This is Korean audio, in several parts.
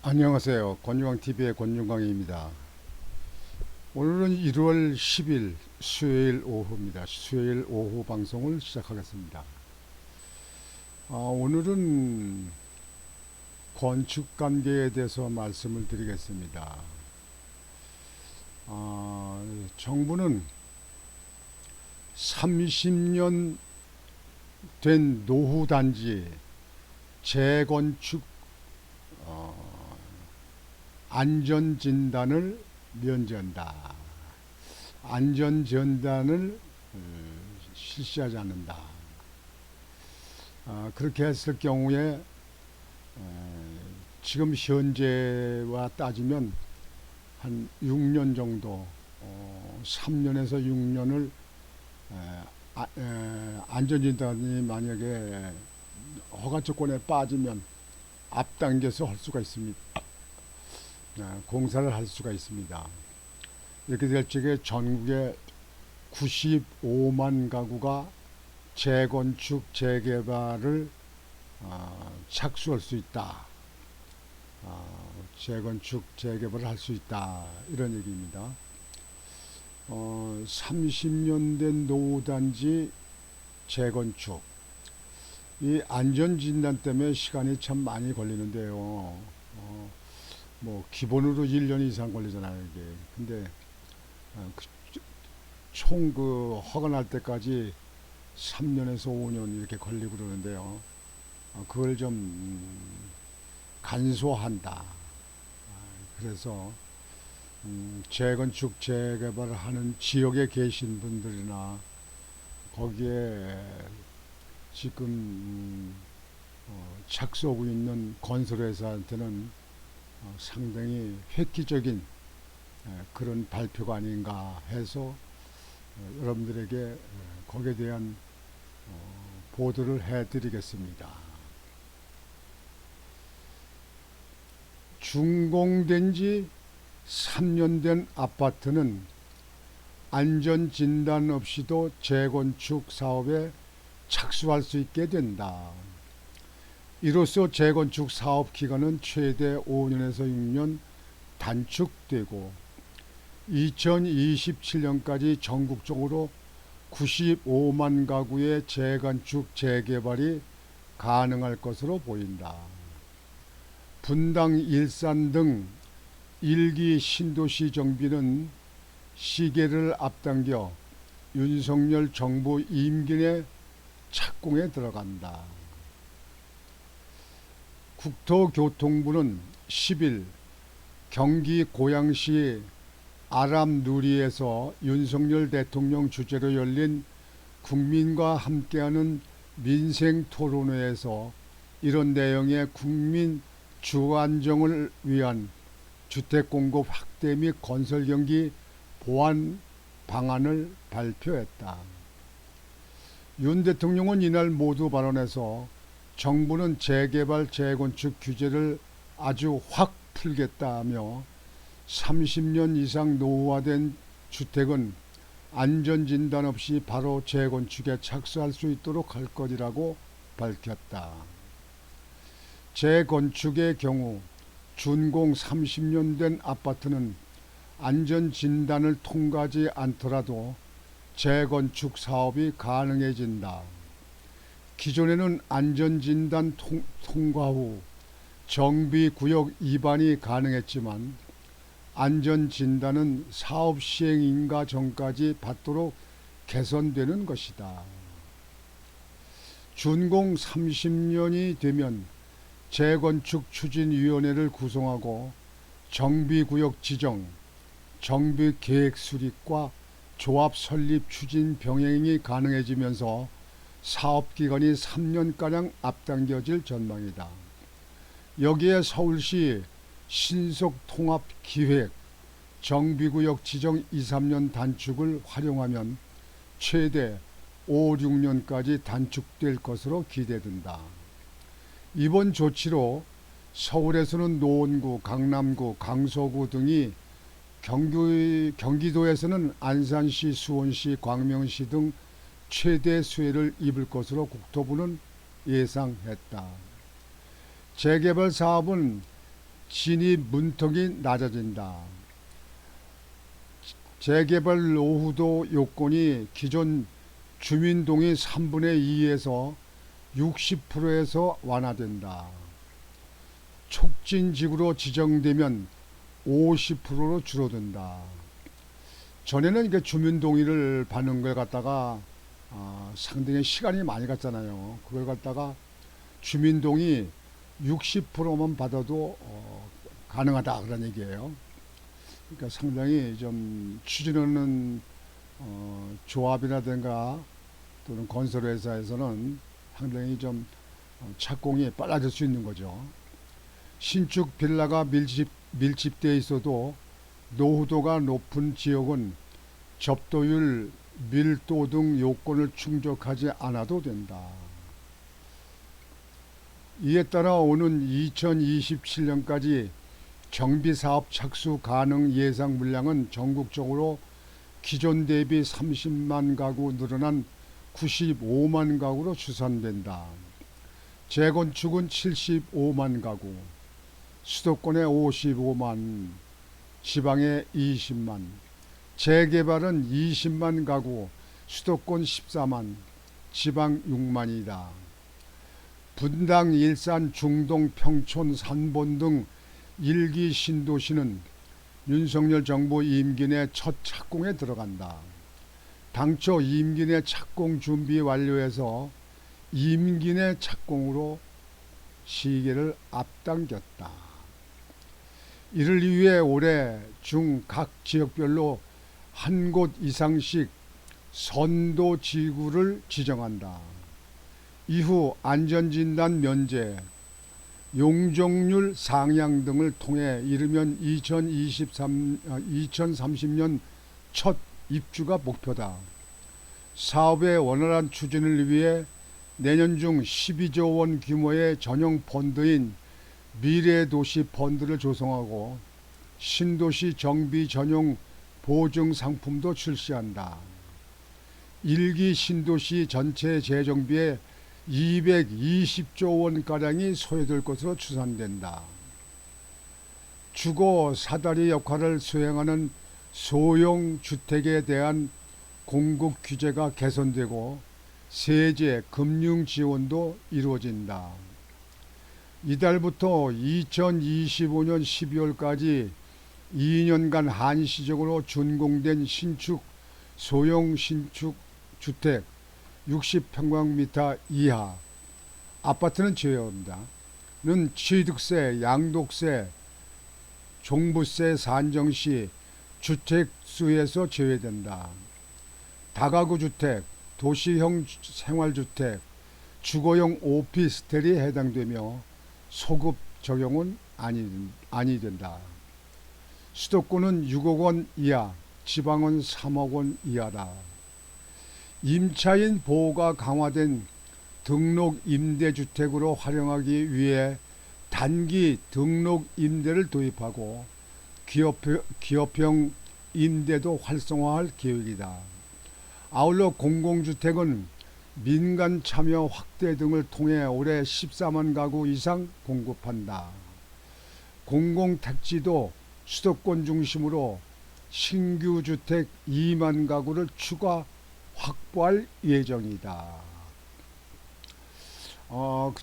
안녕하세요. 권유광TV의 권유광입니다. 오늘은 1월 10일 수요일 오후입니다. 수요일 오후 방송을 시작하겠습니다. 오늘은 건축관계에 대해서 말씀을 드리겠습니다. 정부는 30년 된 노후단지 재건축 안전진단을 면제한다. 안전진단을 실시하지 않는다. 그렇게 했을 경우에 지금 현재와 따지면 한 6년 정도, 3년에서 6년을 안전진단이 만약에 허가조건에 빠지면 앞당겨서 할 수가 있습니다. 공사를 할 수가 있습니다. 이렇게 될 적에 전국에 95만 가구가 재건축 재개발을 착수할 수 있다. 재건축 재개발을 할 수 있다. 이런 얘기입니다. 30년 된 노후단지 재건축, 이 안전진단 때문에 시간이 참 많이 걸리는데요. 기본으로 1년 이상 걸리잖아요, 이게. 근데 총 허가 날 때까지 3년에서 5년 이렇게 걸리고 그러는데요. 그걸 좀 간소한다. 그래서 재건축 재개발을 하는 지역에 계신 분들이나 거기에 지금 착수하고 있는 건설회사한테는 상당히 획기적인 그런 발표가 아닌가 해서 여러분들에게 거기에 대한 보도를 해드리겠습니다. 준공된 지 3년 된 아파트는 안전진단 없이도 재건축 사업에 착수할 수 있게 된다. 이로써 재건축 사업 기간은 최대 5년에서 6년 단축되고 2027년까지 전국적으로 95만 가구의 재건축 재개발이 가능할 것으로 보인다. 분당, 일산 등 1기 신도시 정비는 시계를 앞당겨 윤석열 정부 임기 내 착공에 들어간다. 국토교통부는 10일 경기 고양시 아람누리에서 윤석열 대통령 주재로 열린 국민과 함께하는 민생토론회에서 이런 내용의 국민 주안정을 위한 주택공급 확대 및 건설경기 보완 방안을 발표했다. 윤 대통령은 이날 모두 발언해서 정부는 재개발 재건축 규제를 아주 확 풀겠다며 30년 이상 노후화된 주택은 안전진단 없이 바로 재건축에 착수할 수 있도록 할 것이라고 밝혔다. 재건축의 경우 준공 30년 된 아파트는 안전진단을 통과하지 않더라도 재건축 사업이 가능해진다. 기존에는 안전진단 통과 후 정비구역 위반이 가능했지만 안전진단은 사업 시행인가 전까지 받도록 개선되는 것이다. 준공 30년이 되면 재건축 추진위원회를 구성하고 정비구역 지정, 정비계획 수립과 조합 설립 추진 병행이 가능해지면서 사업기간이 3년가량 앞당겨질 전망이다. 여기에 서울시 신속통합기획, 정비구역 지정 2, 3년 단축을 활용하면 최대 5, 6년까지 단축될 것으로 기대된다. 이번 조치로 서울에서는 노원구, 강남구, 강서구 등이 경기도에서는 안산시, 수원시, 광명시 등 최대 수혜를 입을 것으로 국토부는 예상했다. 재개발 사업은 진입 문턱이 낮아진다. 재개발 노후도 요건이 기존 주민동의 3분의 2에서 60%에서 완화된다. 촉진지구로 지정되면 50%로 줄어든다. 전에는 이게 주민 동의를 받는 걸 갖다가 상당히 시간이 많이 갔잖아요. 그걸 갖다가 주민 동의 60%만 받아도 가능하다 그런 얘기예요. 그러니까 상당히 좀 추진하는 조합이라든가 또는 건설회사에서는 상당히 좀 착공이 빨라질 수 있는 거죠. 신축 빌라가 밀집되어 있어도 노후도가 높은 지역은 접도율, 밀도 등 요건을 충족하지 않아도 된다. 이에 따라 오는 2027년까지 정비사업 착수 가능 예상 물량은 전국적으로 기존 대비 30만 가구 늘어난 95만 가구로 추산된다. 재건축은 75만 가구, 수도권에 55만, 지방에 20만, 재개발은 20만 가구, 수도권 14만, 지방 6만이다. 분당, 일산, 중동, 평촌, 산본 등 1기 신도시는 윤석열 정부 임기 내 첫 착공에 들어간다. 당초 임기 내 착공 준비 완료해서 임기 내 착공으로 시기를 앞당겼다. 이를 위해 올해 중 각 지역별로 한 곳 이상씩 선도지구를 지정한다. 이후 안전진단 면제, 용적률 상향 등을 통해 이르면 2030년 첫 입주가 목표다. 사업의 원활한 추진을 위해 내년 중 12조 원 규모의 전용 펀드인 미래도시 펀드를 조성하고 신도시 정비 전용 보증 상품도 출시한다. 1기 신도시 전체 재정비에 220조 원가량이 소요될 것으로 추산된다. 주거 사다리 역할을 수행하는 소형 주택에 대한 공급 규제가 개선되고 세제, 금융 지원도 이루어진다. 이달부터 2025년 12월까지 2년간 한시적으로 준공된 신축, 소형 신축 주택 60평방미터 이하, 아파트는 제외합니다. 는 취득세, 양도세, 종부세 산정 시 주택수에서 제외된다. 다가구 주택, 도시형 생활주택, 주거용 오피스텔이 해당되며 소급 적용은 아니 된다. 수도권은 6억 원 이하, 지방은 3억 원 이하다. 임차인 보호가 강화된 등록 임대주택으로 활용하기 위해 단기 등록 임대를 도입하고 기업형 임대도 활성화할 계획이다. 아울러 공공주택은 민간 참여 확대 등을 통해 올해 14만 가구 이상 공급한다. 공공택지도 수도권 중심으로 신규 주택 2만 가구를 추가 확보할 예정이다.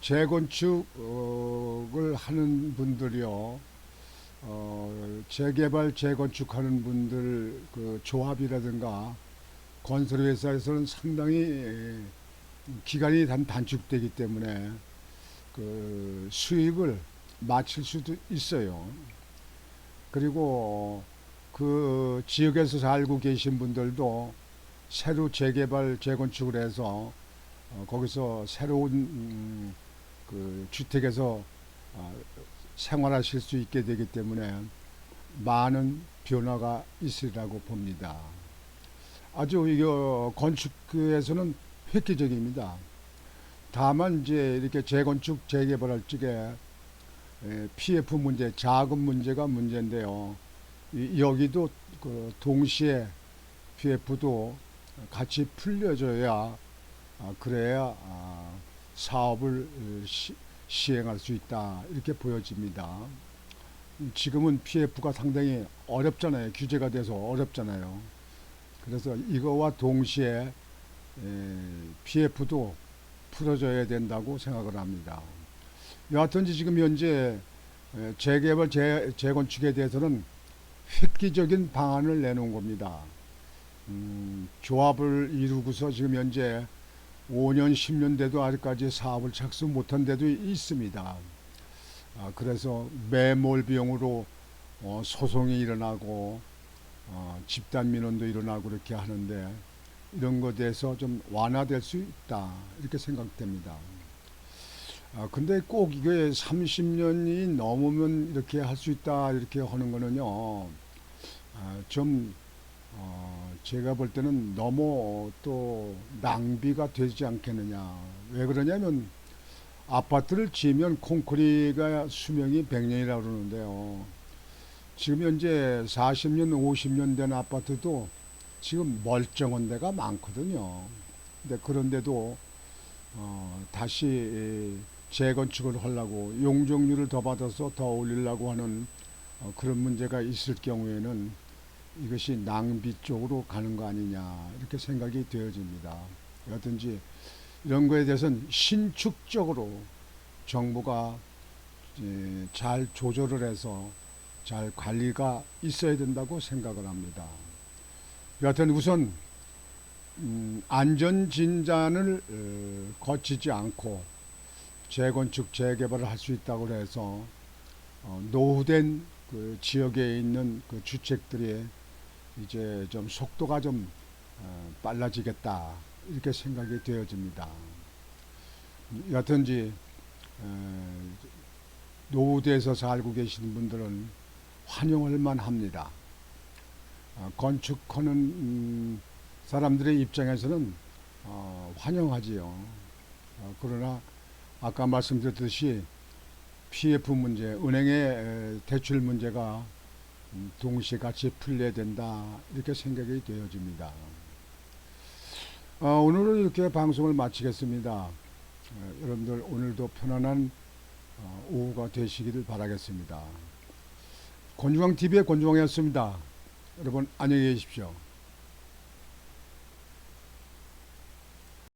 재건축을 하는 분들이요, 재개발, 재건축하는 분들 그 조합이라든가 건설회사에서는 상당히 기간이 단축되기 때문에 그 수익을 마칠 수도 있어요. 그리고 그 지역에서 살고 계신 분들도 새로 재개발, 재건축을 해서 거기서 새로운 그 주택에서 생활하실 수 있게 되기 때문에 많은 변화가 있으리라고 봅니다. 아주 이거 건축에서는 획기적입니다. 다만 이제 이렇게 재건축, 재개발할 적에 PF 문제, 자금 문제가 문제인데요. 여기도 그 동시에 PF도 같이 풀려줘야 그래야 사업을 시행할 수 있다, 이렇게 보여집니다. 지금은 PF가 상당히 어렵잖아요. 규제가 돼서 어렵잖아요. 그래서 이거와 동시에 PF도 풀어줘야 된다고 생각을 합니다. 여하튼지 지금 현재 재개발, 재건축에 대해서는 획기적인 방안을 내놓은 겁니다. 조합을 이루고서 지금 현재 5년, 10년 돼도 아직까지 사업을 착수 못한 데도 있습니다. 그래서 매몰 비용으로 소송이 일어나고 집단 민원도 일어나고 그렇게 하는데 이런 것에 대해서 좀 완화될 수 있다 이렇게 생각됩니다. 근데 꼭 이게 30년이 넘으면 이렇게 할 수 있다 이렇게 하는 거는요 좀 제가 볼 때는 너무 또 낭비가 되지 않겠느냐. 왜 그러냐면 아파트를 지으면 콘크리트가 수명이 100년이라고 그러는데요. 지금 현재 40년, 50년 된 아파트도 지금 멀쩡한 데가 많거든요. 근데 그런데도 다시 재건축을 하려고 용적률을 더 받아서 더 올리려고 하는 그런 문제가 있을 경우에는 이것이 낭비 쪽으로 가는 거 아니냐 이렇게 생각이 되어집니다. 여하튼지 이런 거에 대해서는 신축적으로 정부가 잘 조절을 해서 잘 관리가 있어야 된다고 생각을 합니다. 여하튼 우선 안전진단을 거치지 않고 재건축 재개발을 할 수 있다고 해서 노후된 그 지역에 있는 그 주택들이 이제 좀 속도가 좀 빨라지겠다 이렇게 생각이 되어집니다. 여하튼지 노후대에서 살고 계시는 분들은 환영할 만합니다. 건축하는 사람들의 입장에서는 환영하지요. 그러나 아까 말씀드렸듯이 PF 문제, 은행의 대출 문제가 동시에 같이 풀려야 된다 이렇게 생각이 되어집니다. 오늘은 이렇게 방송을 마치겠습니다. 여러분들 오늘도 편안한 오후가 되시기를 바라겠습니다. 권중왕TV의 권중왕이었습니다. 여러분 안녕히 계십시오.